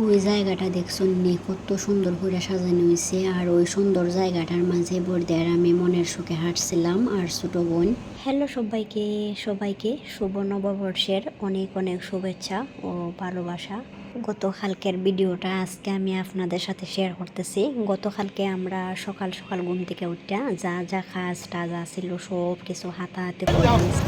ওই জায়গাটা দেখছুন নি কত সুন্দর করে সাজানো হয়েছে। আর ওই সুন্দর জায়গাটার মাঝে বর্দি আমি মনের সুখে হাঁটছিলাম আর ছোট বোন। হ্যালো সবাইকে সবাইকে শুভ নববর্ষের অনেক অনেক শুভেচ্ছা ও ভালোবাসা। গতকালকের ভিডিওটা আজকে আমি আপনাদের সাথে শেয়ার করতেছি। গতকালকে আমরা সকাল সকাল ঘুম থেকে উঠা যা যা কাজ টাজা ছিল সব কিছু হাতাহাতি করে নিয়েছি।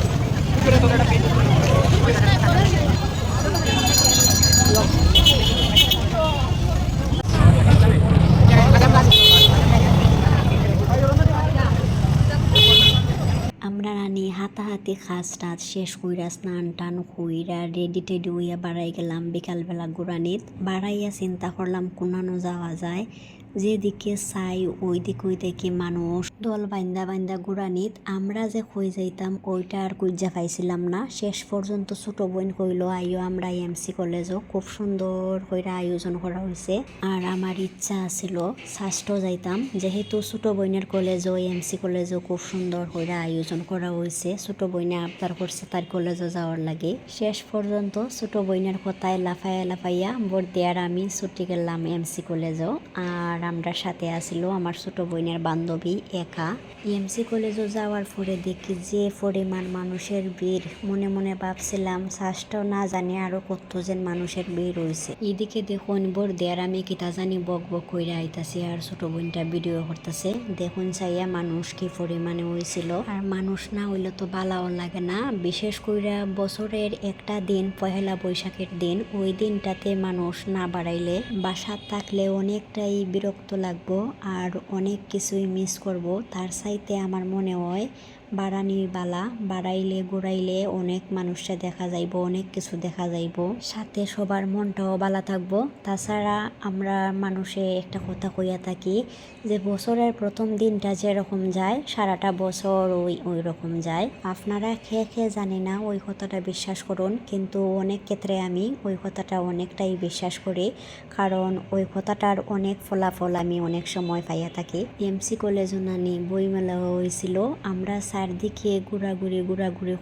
আমরা রানি হাতাহাতি কাজ টাজ শেষ কইরা স্নান টান কইরা রেডি টেডি হইয়া বাড়াই গেলাম বিকালবেলা গুরানিত। বাড়াইয়া চিন্তা করলাম কোনানো যাওয়া যায়। যেদিকে চাই ওই দেখি মানুষ দল বাইন্দা বাইন্দা গুরানিত। আমরা যে কই যাইতাম ওইটা আর কুইজা পাইছিলাম না। শেষ পর্যন্ত ছোট বোন কইলো আইও আমরা এমসি কলেজও, খুব সুন্দর কইরা আয়োজন করা হয়েছে। আর আমার ইচ্ছা ছিল ষষ্ঠ যাইতাম, যেহেতু ছোট বোনের কলেজও এমসি কলেজও খুব সুন্দর কইরা আয়োজন করা হয়েছে। ছোট বোনে আবদার করছে তার কলেজে যাওয়ার লাগে। শেষ পর্যন্ত ছোট বোনের কথায় লাফাইয়া লাফাইয়া বর্দি আর আমি ছুটি গেলাম এমসি কলেজও। আর আমরা সাথে আসিল আমার ছোট বোনের বান্ধবী একা। এমসি কলেজে যাওয়ার পরে দেখি যে পরিমাণ মানুষের ভিড়, মনে মনে ভাবছিলাম ষষ্ঠ না জানি আরো কতজন মানুষের ভিড় হয়েছে। এদিকে দেখুন বর্দি আর আমি কিতা জানি বক বক কইরা আইতাছি আর ছোট বোনটা ভিডিও করতেছে। দেখুন চাইয়া মানুষ কি পরিমাণে হয়েছিল। আর মানুষ না হইলে তো ভালোও লাগে না, বিশেষ কইরা বছরের একটা দিন পহেলা বৈশাখের দিন, ওই দিনটাতে মানুষ না বাড়াইলে বাসার থাকলে অনেকটাই বিরক্ত লাগবো আর অনেক কিছুই মিস করব। তার চাইতে আমার মনে হয় বাড়ানি বালা, বাড়াইলে ঘুরাইলে অনেক মানুষটা দেখা যাইব, অনেক কিছু দেখা যাইব, সাথে সবার মনটাও ভালো থাকবো। তাছাড়া আমরা মানুষে একটা কথা কইয়া থাকি যে বছরের প্রথম দিনটা যেরকম যায় সারাটা বছর ওই রকম যায়। আপনারা খেয়ে খেয়ে জানি না ওই কথাটা বিশ্বাস করুন, কিন্তু অনেক ক্ষেত্রে আমি ওই কথাটা অনেকটাই বিশ্বাস করি, কারণ ওই কথাটার অনেক ফলাফল আমি অনেক সময় পাইয়া থাকি। এমসি কলেজ নানি বইমেলা হয়েছিল। আমরা চারদিকে ঘোরাঘুরি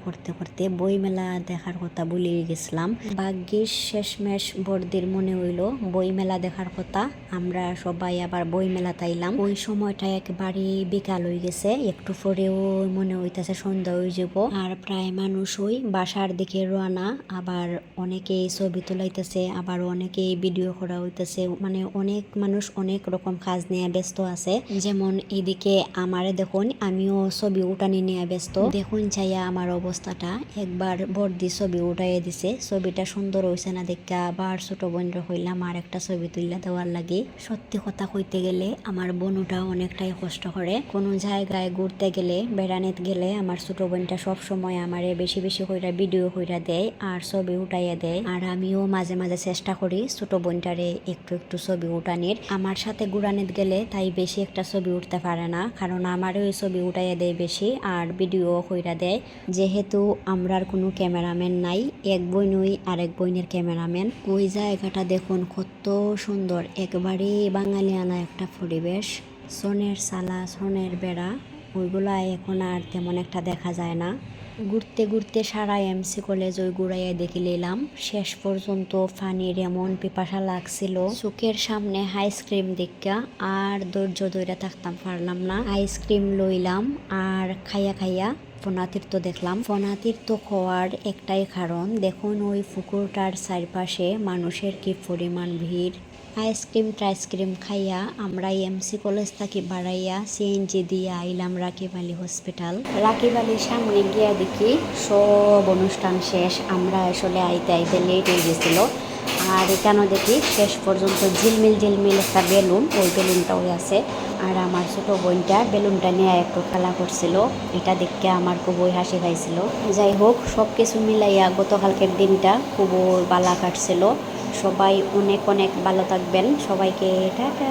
করতে করতে বইমেলা দেখার কথা ভুলে গেছিলাম। ভাগ্যিস শেষমেশ বর্দির মনে হইল বইমেলা দেখার কথা। আমরা সবাই আবার বইমেলা তাইলাম। ওই সময়টা একবারে বিকাল হয়ে গেছে, একটু পরেও মনে হইতেছে সন্ধ্যা হয়ে যাব। আর প্রায় মানুষ ওই বাসার দিকে রওনা। আবার অনেকেই ছবি তোলাইতেছে, আবার অনেকেই ভিডিও করা হইতেছে। মানে অনেক মানুষ অনেক রকম কাজ নিয়ে ব্যস্ত আছে। যেমন এদিকে আমারে দেখুন আমিও ছবি উঠানি নিয়ে ব্যস্ত। দেখুন চাইয়া আমার অবস্থাটা, একবার বর্দি ছবি উঠাইয়া দিছে। ছবিটা সুন্দর হয়েছে না দেখে আবার ছোট বোনরা হইলাম আর একটা ছবি তুললা দেওয়ার লাগে। সত্যি কথা কইতে গেলে আমার বোনটা অনেকটাই কষ্ট করে। কোনো জায়গায় ঘুরতে গেলে বেড়ানিতে গেলে আমার ছোট বোনটা সব সময় আমারে বেশি বেশি কইরা ভিডিও কইরা দেয় আর ছবি উঠাইয়া দেয়। আর আমিও মাঝে মাঝে চেষ্টা করি ছোট বোনটারে একটু একটু ছবি উঠানির। আমার সাথে ঘুরানিতে গেলে তাই বেশি একটা ছবি উঠতে পারে না, কারণ আমারও ওই ছবি উঠাইয়া দেয় বেশি আর ভিডিও কইরা দেয়। যেহেতু আমরার কোনো ক্যামেরাম্যান নাই, এক বোনই আরেক বোনের ক্যামেরাম্যান। ওই জায়গাটা দেখুন কত সুন্দর, একবারে বাঙালিয়ানা একটা পরিবেশ। সোনের সালা, সোনের বেড়া, ওইগুলা এখন আর তেমন একটা দেখা যায় না। ঘুরতে ঘুরতে সারা এমসি কলেজ ওই ঘুরাইয়া দেখে নিলাম। শেষ পর্যন্ত পানির এমন পিপাসা লাগছিল, চোখের সামনে আইসক্রিম দেখা আর ধৈর্য ধরে থাকতাম পারলাম না। আইসক্রিম লইলাম আর খাইয়া খাইয়া ফনাতীর্থ দেখলাম। ফনাতীর্থ খাওয়ার একটাই কারণ, দেখুন ওই পুকুরটার চারপাশে মানুষের কি পরিমাণ ভিড়। আইসক্রিম টাইসক্রিম খাইয়া আমরা এমসি কলেজ থাকি বাড়াইয়া সিএনজি দিয়ে আইলাম রাকিব আলী হসপিটাল। রাকিব আলীর সামনে গিয়া দেখি সব অনুষ্ঠান শেষ। আমরা আসলে আইতে আইতে লেট হয়ে গেছিল। আর এখানেও দেখি শেষ পর্যন্ত ঝিলমিল একটা বেলুন, ওই বেলুনটাও আছে। আর আমার ছোট বোনটা বেলুনটা নিয়ে একটু খেলা করছিল, এটা দেখতে আমার খুবই হাসি পাইছিল। যাই হোক, সব কিছু মিলাইয়া গতকালকের দিনটা খুবই ভালো কাটছিল। সবাই অনেক অনেক ভালো থাকবেন, সবাইকে টাটা।